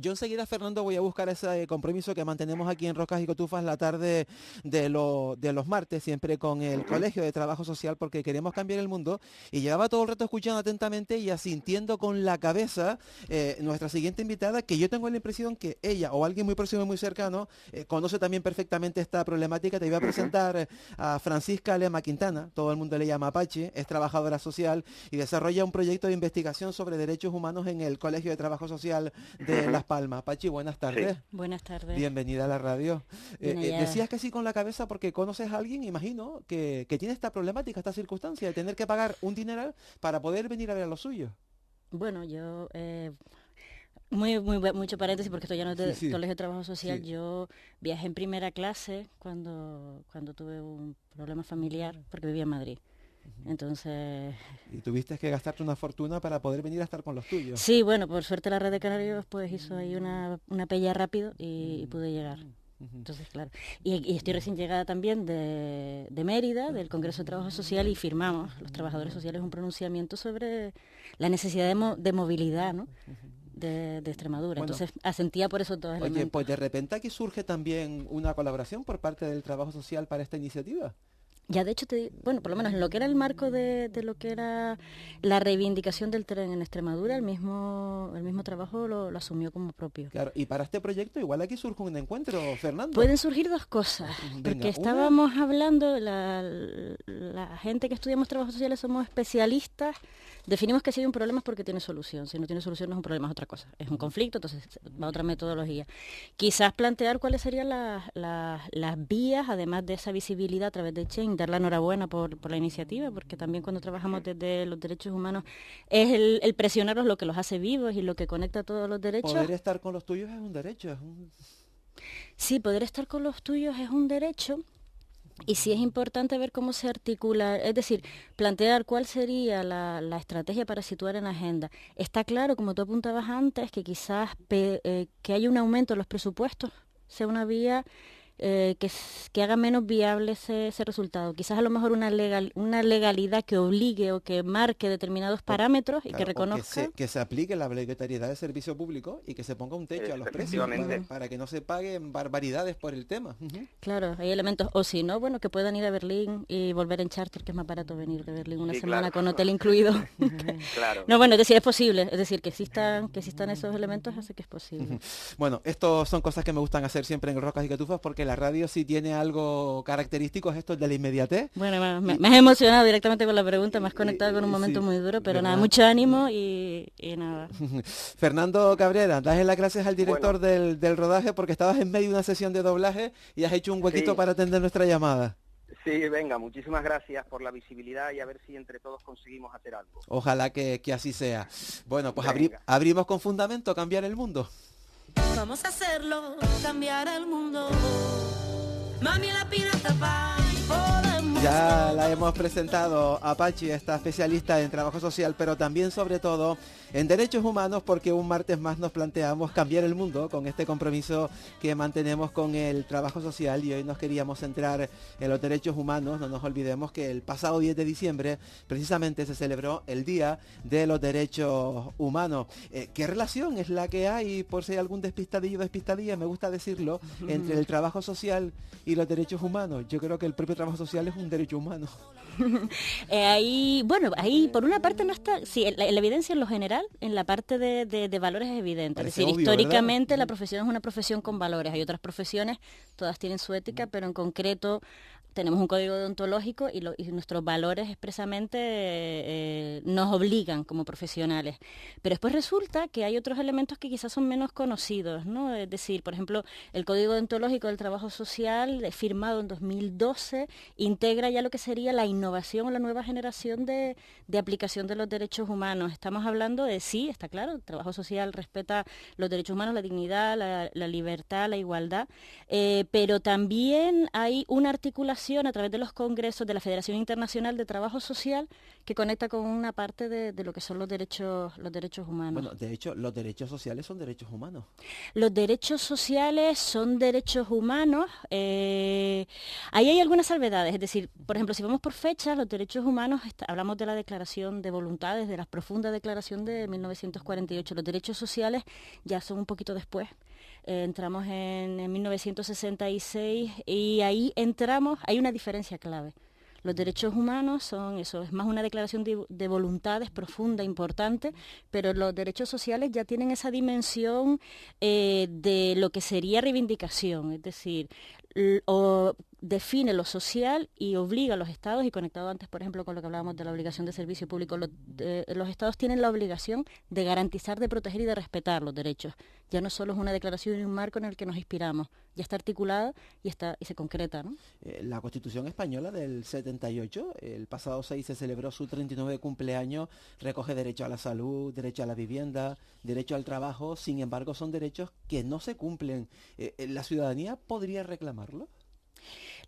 Yo enseguida, Fernando, voy a buscar ese compromiso que mantenemos aquí en Rocas y Cotufas la tarde de los martes, siempre con el Ujú. Colegio de Trabajo Social, porque queremos cambiar el mundo. Y llevaba todo el rato escuchando atentamente y asintiendo con la cabeza nuestra siguiente invitada, que yo tengo la impresión que ella o alguien muy próximo y muy cercano conoce también perfectamente esta problemática. Te iba a Ujú. presentar a Francisca Lema Quintana, todo el mundo le llama Apache, es trabajadora social y desarrolla un proyecto de investigación sobre derechos humanos en el Colegio de Trabajo Social de Ujú. Las Palmas. Pachi, buenas Sí. tardes. Buenas tardes. Bienvenida a la radio. Bien Decías allá. que sí con la cabeza porque conoces a alguien, imagino, que tiene esta problemática, esta circunstancia de tener que pagar un dineral para poder venir a ver a los suyos. Bueno, yo, mucho paréntesis porque esto ya no es Sí, de sí, Colegio de Trabajo Social. sí. Yo viajé en primera clase cuando tuve un problema familiar porque vivía en Madrid. Entonces, Y tuviste que gastarte una fortuna para poder venir a estar con los tuyos. sí, bueno, por suerte la red de Canarios pues hizo ahí una pella rápido y pude llegar. Ujú. Entonces, claro. Y estoy recién llegada también de Mérida, del Congreso de Trabajo Social, y firmamos, los trabajadores sociales, un pronunciamiento sobre la necesidad de movilidad, ¿no? de Extremadura. Bueno, Entonces, asentía por esos dos oye, elementos. pues de repente aquí surge también una colaboración por parte del trabajo social para esta iniciativa. Ya de hecho, bueno, por lo menos en lo que era el marco de lo que era la reivindicación del tren en Extremadura, el mismo trabajo lo asumió como propio. Claro, y para este proyecto igual aquí surge un encuentro, Fernando. Pueden surgir dos cosas, porque Venga, una. estábamos hablando, la gente que estudiamos trabajos sociales somos especialistas, definimos que si hay un problema es porque tiene solución, si no tiene solución no es un problema, es otra cosa, es un conflicto, entonces va otra metodología. Quizás plantear cuáles serían las vías, además de esa visibilidad a través de Change, dar la enhorabuena por la iniciativa, porque también cuando trabajamos desde los derechos humanos es el presionarlos lo que los hace vivos y lo que conecta todos los derechos. Poder estar con los tuyos es un derecho, es un... Sí, poder estar con los tuyos es un derecho. Y sí es importante ver cómo se articula, es decir, plantear cuál sería la estrategia para situar en agenda. Está claro, como tú apuntabas antes, que quizás que haya un aumento en los presupuestos sea una vía que haga menos viable ese resultado. Quizás a lo mejor una legalidad que obligue o que marque determinados O, parámetros y que claro, o reconozca. que se aplique la obligatoriedad de servicio público y que se ponga un techo a los precios Efectivamente. para que no se paguen barbaridades por el tema. Ujú. Claro, hay elementos, o si no, bueno, que puedan ir a Berlín y volver en charter, que es más barato venir de Berlín una Sí, semana claro. con hotel incluido. Claro. No, bueno, es decir, es posible, es decir, que existan esos elementos hace que es posible. Bueno, esto son cosas que me gustan hacer siempre en Rocas y Catufas porque la radio sí tiene algo característico, es esto de la inmediatez. Bueno, me, Y, me has emocionado directamente con la pregunta, me has conectado con un sí, momento muy duro, pero nada, ¿verdad? mucho ánimo y nada. Fernando Cabrera, das las gracias al Bueno, director del rodaje porque estabas en medio de una sesión de doblaje y has hecho un huequito sí, para atender nuestra llamada. sí, venga, muchísimas gracias por la visibilidad y a ver si entre todos conseguimos hacer algo. Ojalá que así sea. Bueno, pues Venga. abrimos con fundamento, cambiar el mundo. Vamos a hacerlo, cambiar el mundo. Mami la pirata pa' podemos. Ya la hemos presentado a Pachi, esta especialista en trabajo social, pero también sobre todo en derechos humanos, porque un martes más nos planteamos cambiar el mundo con este compromiso que mantenemos con el trabajo social y hoy nos queríamos centrar en los derechos humanos. No nos olvidemos que el pasado 10 de diciembre precisamente se celebró el Día de los Derechos Humanos. ¿Qué relación es la que hay, por si hay algún despistadillo o despistadilla, me gusta decirlo, entre el trabajo social y los derechos humanos? Yo creo que el propio trabajo social es un derecho humano. Ahí por una parte no está, sí, la evidencia en lo general, en la parte de valores es evidente. Es Parece decir, obvio, ¿verdad? históricamente la profesión es una profesión con valores. Hay otras profesiones, todas tienen su ética, pero en concreto tenemos un código deontológico y nuestros valores expresamente nos obligan como profesionales. Pero después resulta que hay otros elementos que quizás son menos conocidos, ¿no? Es decir, por ejemplo, el código deontológico del trabajo social, firmado en 2012, integra ya lo que sería la innovación o la nueva generación de aplicación de los derechos humanos. Estamos hablando de, sí, está claro, el trabajo social respeta los derechos humanos, la dignidad, la libertad, la igualdad, pero también hay una articulación federación, a través de los congresos de la Federación Internacional de Trabajo Social, que conecta con una parte de lo que son los derechos humanos. Bueno, de hecho, los derechos sociales son derechos humanos. Los derechos sociales son derechos humanos. Ahí hay algunas salvedades, es decir, por ejemplo, si vamos por fechas, los derechos humanos, hablamos de la Declaración de Voluntades, de la profunda declaración de 1948. Los derechos sociales ya son un poquito después. Entramos en 1966 y ahí hay una diferencia clave. Los derechos humanos son eso, es más una declaración de voluntades profunda, importante, pero los derechos sociales ya tienen esa dimensión de lo que sería reivindicación, es decir, o define lo social y obliga a los estados, y conectado antes, por ejemplo, con lo que hablábamos de la obligación de servicio público, los estados tienen la obligación de garantizar, de proteger y de respetar los derechos. Ya no solo es una declaración y un marco en el que nos inspiramos, ya está articulada y se concreta, ¿no? La Constitución Española del 78, el pasado 6 se celebró su 39 cumpleaños, recoge derecho a la salud, derecho a la vivienda, derecho al trabajo, sin embargo son derechos que no se cumplen. ¿La ciudadanía podría reclamarlo?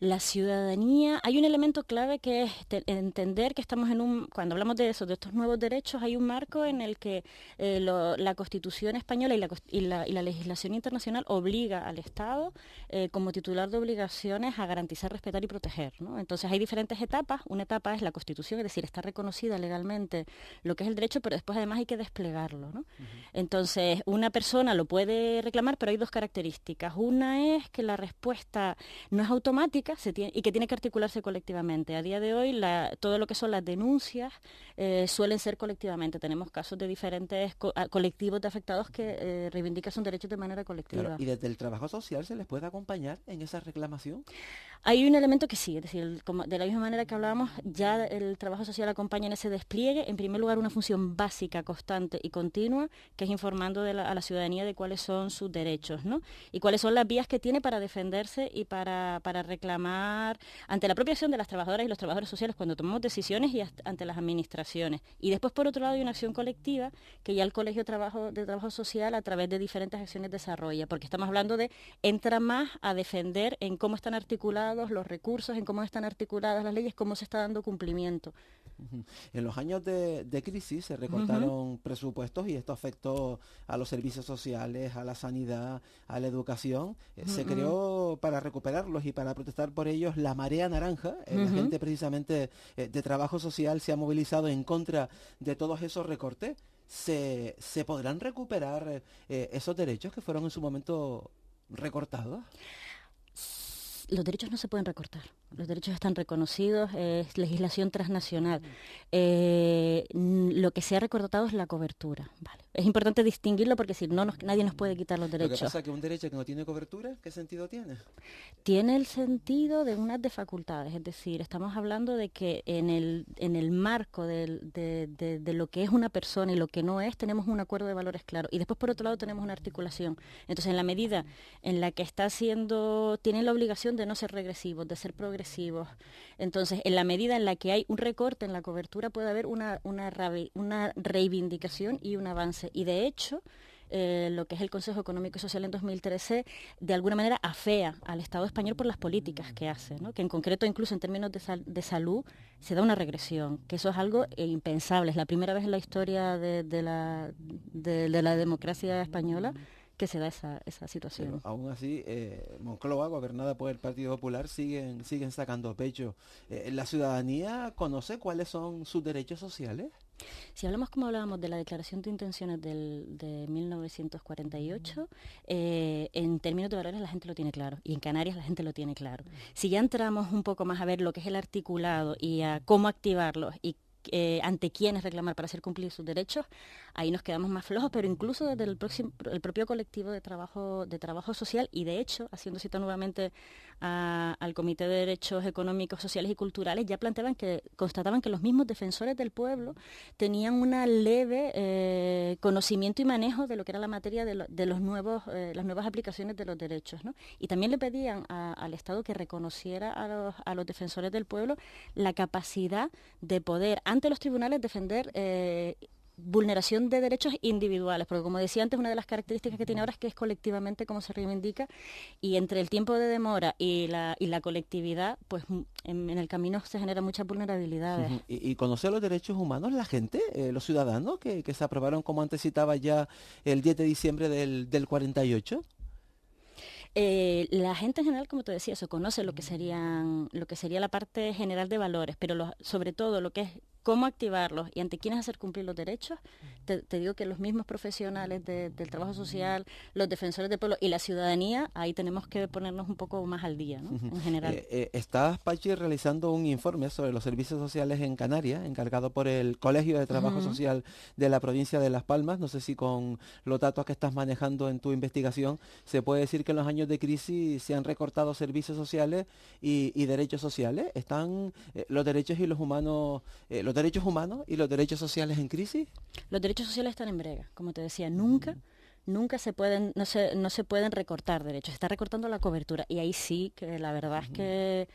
La ciudadanía, hay un elemento clave que es entender que estamos cuando hablamos de eso, de estos nuevos derechos, hay un marco en el que la Constitución española y la legislación internacional obliga al Estado, como titular de obligaciones, a garantizar, respetar y proteger, ¿no? Entonces hay diferentes etapas. Una etapa es la Constitución, es decir, está reconocida legalmente lo que es el derecho, pero después además hay que desplegarlo, ¿no? Entonces una persona lo puede reclamar, pero hay dos características. Una es que la respuesta no es automática y que tiene que articularse colectivamente. A día de hoy todo lo que son las denuncias suelen ser colectivamente. Tenemos casos de diferentes colectivos de afectados que reivindican sus derechos de manera colectiva. Claro, ¿y desde el trabajo social se les puede acompañar en esa reclamación? Hay un elemento que sí, es decir, de la misma manera que hablábamos, ya el trabajo social acompaña en ese despliegue, en primer lugar, una función básica, constante y continua, que es informando a la ciudadanía de cuáles son sus derechos, ¿no? Y cuáles son las vías que tiene para defenderse y para reclamar ante la propia acción de las trabajadoras y los trabajadores sociales cuando tomamos decisiones y ante las administraciones. Y después, por otro lado, hay una acción colectiva que ya el Colegio de Trabajo Social a través de diferentes acciones desarrolla, porque estamos hablando entra más a defender en cómo están articulados los recursos, en cómo están articuladas las leyes, cómo se está dando cumplimiento. En los años de crisis se recortaron presupuestos y esto afectó a los servicios sociales, a la sanidad, a la educación. Se creó para recuperarlos y para protestar por ellos la Marea Naranja. La gente precisamente de trabajo social se ha movilizado en contra de todos esos recortes. ¿Se podrán recuperar esos derechos que fueron en su momento recortados? Los derechos no se pueden recortar, los derechos están reconocidos, es legislación transnacional. Lo que se ha recortado es la cobertura, ¿vale? Es importante distinguirlo porque si no nadie nos puede quitar los derechos. Lo que pasa es que un derecho que no tiene cobertura, ¿qué sentido tiene? Tiene el sentido de unas de facultades, es decir, estamos hablando de que en el marco de lo que es una persona y lo que no es, tenemos un acuerdo de valores claro. Y después, por otro lado, tenemos una articulación. Entonces, en la medida en la que tienen la obligación de no ser regresivos, de ser progresivos. Entonces, en la medida en la que hay un recorte en la cobertura, puede haber una reivindicación y un avance. Y de hecho, lo que es el Consejo Económico y Social en 2013, de alguna manera afea al Estado español por las políticas que hace, ¿no? Que en concreto, incluso en términos de salud, se da una regresión, que eso es algo impensable. Es la primera vez en la historia de la democracia española que se da esa situación. Pero aún así, Moncloa, gobernada por el Partido Popular, siguen sacando pecho. ¿La ciudadanía conoce cuáles son sus derechos sociales? Si hablamos como hablábamos de la Declaración de Intenciones de 1948, en términos de valores la gente lo tiene claro, y en Canarias la gente lo tiene claro. Si ya entramos un poco más a ver lo que es el articulado y a cómo activarlo y ante quiénes reclamar para hacer cumplir sus derechos, ahí nos quedamos más flojos, pero incluso desde el propio colectivo de trabajo social, y de hecho, haciendo cita nuevamente al Comité de Derechos Económicos, Sociales y Culturales, ya constataban que los mismos defensores del pueblo tenían una leve conocimiento y manejo de lo que era la materia de las nuevas aplicaciones de los derechos, ¿no? Y también le pedían al Estado que reconociera a los defensores del pueblo la capacidad de poder ante los tribunales defender vulneración de derechos individuales, porque como decía antes, una de las características que tiene ahora es que es colectivamente como se reivindica, y entre el tiempo de demora y la colectividad, pues en el camino se generan muchas vulnerabilidades. Y conocer los derechos humanos la gente, los ciudadanos que se aprobaron, como antes citaba ya, el 10 de diciembre del 48. La gente en general, como te decía, se conoce lo que sería la parte general de valores, pero sobre todo lo que es cómo activarlos y ante quiénes hacer cumplir los derechos. Te digo que los mismos profesionales del trabajo social, los defensores del pueblo y la ciudadanía, ahí tenemos que ponernos un poco más al día, ¿no? En general. Estás, Pachi, realizando un informe sobre los servicios sociales en Canarias, encargado por el Colegio de Trabajo Social de la provincia de Las Palmas. No sé si con los datos que estás manejando en tu investigación se puede decir que en los años de crisis se han recortado servicios sociales y derechos sociales. ¿Están los derechos y los derechos humanos y los derechos sociales en crisis? Los derechos sociales están en brega, como te decía, nunca se pueden, no se pueden recortar derechos, se está recortando la cobertura, y ahí sí que la verdad es que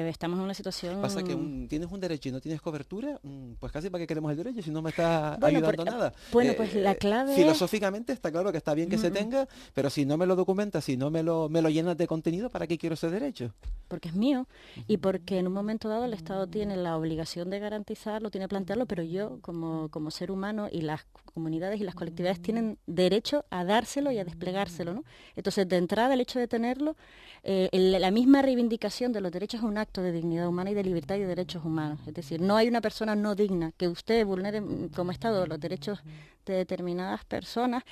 estamos en una situación... Pasa que tienes un derecho y no tienes cobertura, pues casi para qué queremos el derecho si no me está ayudando nada. Bueno, pues la clave filosóficamente está claro que está bien que se tenga, pero si no me lo documentas, si no me lo llenas de contenido, ¿para qué quiero ese derecho? Porque es mío y porque en un momento dado el Estado tiene la obligación de garantizarlo, tiene que plantearlo, pero yo como ser humano y las comunidades y las colectividades tienen derecho a dárselo y a desplegárselo, ¿no? Entonces, de entrada, el hecho de tenerlo, la misma reivindicación de los derechos es un acto de dignidad humana y de libertad y de derechos humanos. Es decir, no hay una persona no digna que usted vulnere como Estado los derechos de determinadas personas,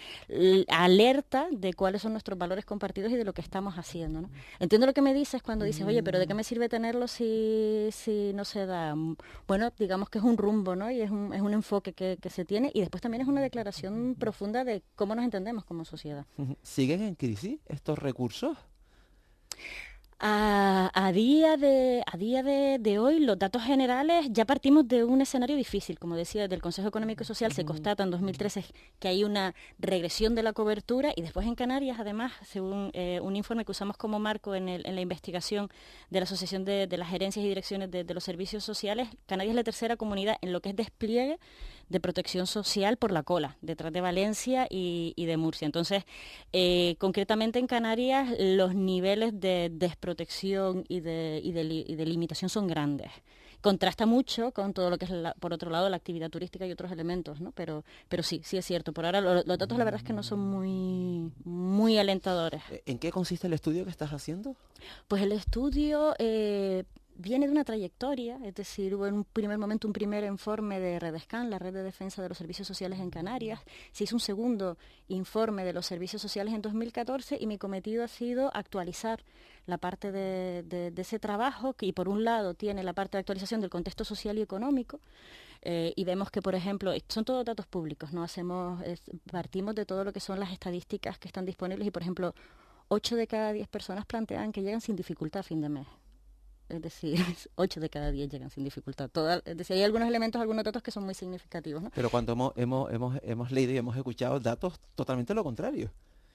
alerta de cuáles son nuestros valores compartidos y de lo que estamos haciendo, ¿no? Entiendo lo que me dices cuando dices, oye, pero ¿de qué me sirve tenerlo si no se da? Bueno, digamos que es un rumbo, ¿no? Y es un enfoque que se tiene, y después también es una declaración profunda de cómo nos entendemos como sociedad. ¿Siguen en crisis estos recursos? A día de hoy, los datos generales, ya partimos de un escenario difícil. Como decía, desde el Consejo Económico y Social se constata en 2013 que hay una regresión de la cobertura, y después en Canarias, además, según un informe que usamos como marco en la investigación de la Asociación de las Gerencias y Direcciones de los Servicios Sociales, Canarias es la tercera comunidad en lo que es despliegue de protección social por la cola, detrás de Valencia y de Murcia. Entonces, concretamente en Canarias, los niveles de desprotección y de limitación son grandes. Contrasta mucho con todo lo que es, por otro lado, la actividad turística y otros elementos, ¿no? Pero sí es cierto. Por ahora los datos la verdad es que no son muy alentadores. ¿En qué consiste el estudio que estás haciendo? Pues el estudio viene de una trayectoria, es decir, hubo en un primer momento un primer informe de Redescan, la Red de Defensa de los Servicios Sociales en Canarias, se hizo un segundo informe de los servicios sociales en 2014, y mi cometido ha sido actualizar la parte de ese trabajo, que por un lado tiene la parte de actualización del contexto social y económico, y vemos que, por ejemplo, son todos datos públicos, no partimos de todo lo que son las estadísticas que están disponibles, y por ejemplo, 8 de cada 10 personas plantean que llegan sin dificultad a fin de mes. Es decir, 8 de cada 10 llegan sin dificultad. Es decir, hay algunos elementos, algunos datos que son muy significativos, ¿no? Pero cuando hemos leído y hemos escuchado datos totalmente lo contrario.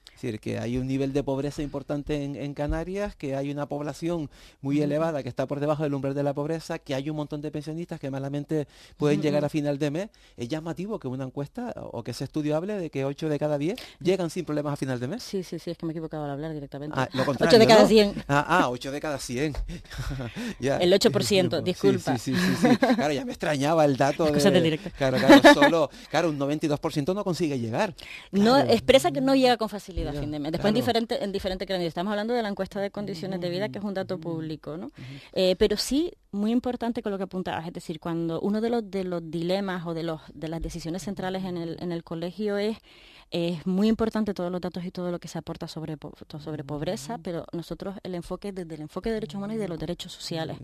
Es decir, que hay un nivel de pobreza importante en Canarias, que hay una población muy elevada que está por debajo del umbral de la pobreza, que hay un montón de pensionistas que malamente pueden llegar a final de mes. Es llamativo que una encuesta o que ese estudio hable de que 8 de cada 10 llegan sin problemas a final de mes. Sí, es que me he equivocado al hablar directamente. Lo contrario, 8 de cada ¿no? 100. 8 de cada 100. Ya. El 8%, disculpa. Sí. Claro, ya me extrañaba el dato de... Claro, un 92% no consigue llegar. No, expresa que no llega con facilidad a fin de mes. Después en diferentes grandes. Estamos hablando de la encuesta de condiciones de vida, que es un dato público, ¿no? Pero sí, muy importante con lo que apuntabas, es decir, cuando uno de los dilemas o de las decisiones centrales en el colegio es muy importante todos los datos y todo lo que se aporta sobre pobreza, pero nosotros desde el enfoque de derechos humanos y de los derechos sociales.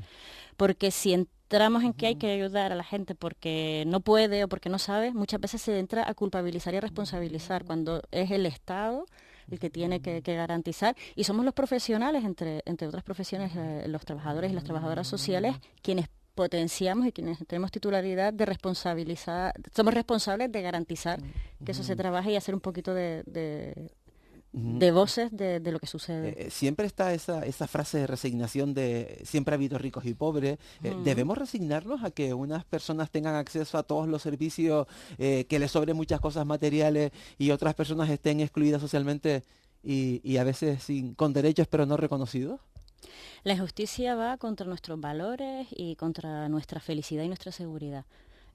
Porque si entramos en que hay que ayudar a la gente porque no puede o porque no sabe, muchas veces se entra a culpabilizar y a responsabilizar, cuando es el Estado el que tiene que garantizar, y somos los profesionales, entre otras profesiones, los trabajadores y las trabajadoras sociales, quienes potenciamos y quienes tenemos titularidad de responsabilizar, somos responsables de garantizar que eso se trabaje y hacer un poquito de de voces de lo que sucede. Siempre está esa frase de resignación de siempre ha habido ricos y pobres. ¿Debemos resignarnos a que unas personas tengan acceso a todos los servicios, que les sobren muchas cosas materiales y otras personas estén excluidas socialmente y a veces con derechos pero no reconocidos? La injusticia va contra nuestros valores y contra nuestra felicidad y nuestra seguridad.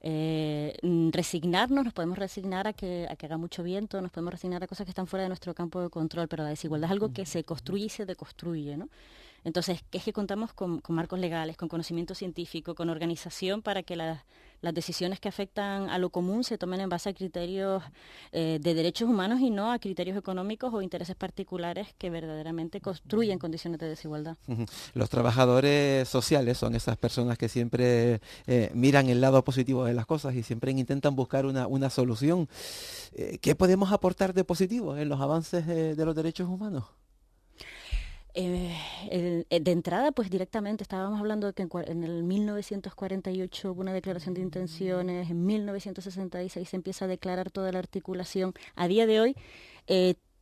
Resignarnos, nos podemos resignar a que haga mucho viento, nos podemos resignar a cosas que están fuera de nuestro campo de control, pero la desigualdad es algo que se construye y se deconstruye, ¿no? Entonces, es que contamos con marcos legales, con conocimiento científico, con organización para que las decisiones que afectan a lo común se tomen en base a criterios de derechos humanos y no a criterios económicos o intereses particulares que verdaderamente construyen condiciones de desigualdad. Los trabajadores sociales son esas personas que siempre miran el lado positivo de las cosas y siempre intentan buscar una solución. ¿Qué podemos aportar de positivo en los avances de los derechos humanos? De entrada, pues directamente estábamos hablando de que en el 1948 hubo una declaración de intenciones, en 1966 se empieza a declarar toda la articulación. A día de hoy,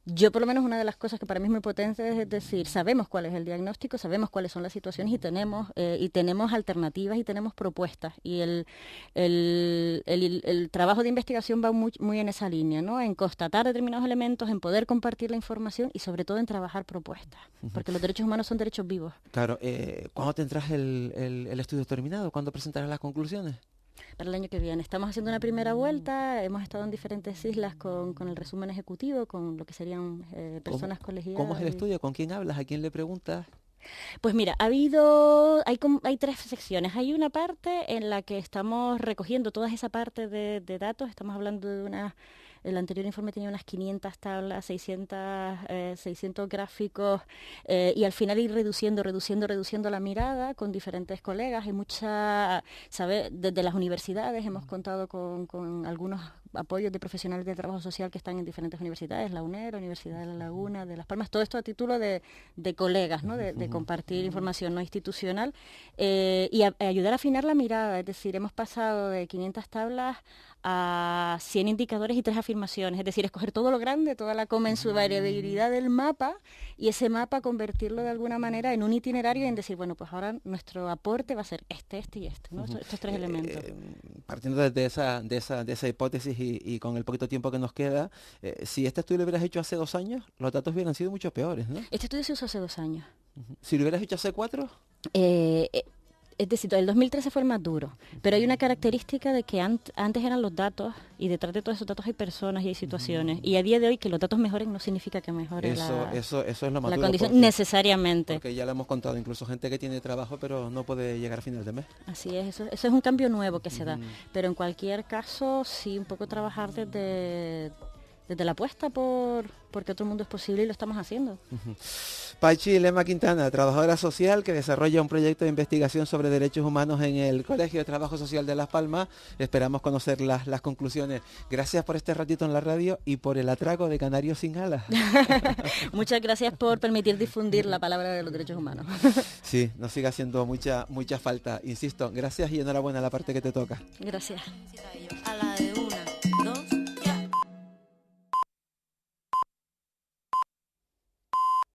yo por lo menos una de las cosas que para mí es muy potente es decir, sabemos cuál es el diagnóstico, sabemos cuáles son las situaciones y tenemos alternativas y tenemos propuestas. Y el trabajo de investigación va muy en esa línea, ¿no? En constatar determinados elementos, en poder compartir la información y sobre todo en trabajar propuestas, porque los derechos humanos son derechos vivos. Claro, ¿cuándo tendrás el estudio terminado? ¿Cuándo presentarás las conclusiones? Para el año que viene. Estamos haciendo una primera vuelta, hemos estado en diferentes islas con el resumen ejecutivo, con lo que serían personas colegiadas. ¿Cómo es el estudio? ¿Con quién hablas? ¿A quién le preguntas? Pues mira, hay 3 secciones. Hay una parte en la que estamos recogiendo toda esa parte de datos, estamos hablando de el anterior informe tenía unas 500 tablas, 600 gráficos y al final ir reduciendo la mirada con diferentes colegas. Hay desde las universidades hemos contado con algunos apoyos de profesionales de trabajo social que están en diferentes universidades, la UNED, la Universidad de La Laguna, de Las Palmas, todo esto a título de colegas, ¿no? de compartir información no institucional y ayudar a afinar la mirada. Es decir, hemos pasado de 500 tablas a 100 indicadores y 3 afirmaciones, es decir, escoger todo lo grande, toda la variabilidad del mapa y ese mapa convertirlo de alguna manera en un itinerario y en decir, bueno, pues ahora nuestro aporte va a ser este y este, ¿no? Estos 3 elementos. Partiendo de esa hipótesis y con el poquito tiempo que nos queda, si este estudio lo hubieras hecho hace 2 años, los datos hubieran sido mucho peores, ¿no? Este estudio se usó hace 2 años. Si lo hubieras hecho hace 4... Es decir, el 2013 fue el más duro, pero hay una característica de que antes eran los datos y detrás de todos esos datos hay personas y hay situaciones y a día de hoy que los datos mejoren no significa que mejore eso es lo más la duro condición necesariamente. Porque ya lo hemos contado, incluso gente que tiene trabajo pero no puede llegar a final de mes. Así es, eso es un cambio nuevo que se da, pero en cualquier caso sí un poco trabajar desde la apuesta porque otro mundo es posible y lo estamos haciendo. Pachi Lema Quintana, trabajadora social que desarrolla un proyecto de investigación sobre derechos humanos en el Colegio de Trabajo Social de Las Palmas. Esperamos conocer las conclusiones. Gracias por este ratito en la radio y por el atraco de Canarios sin alas. Muchas gracias por permitir difundir la palabra de los derechos humanos. Sí, nos sigue haciendo mucha falta. Insisto, gracias y enhorabuena a la parte que te toca. Gracias. A la de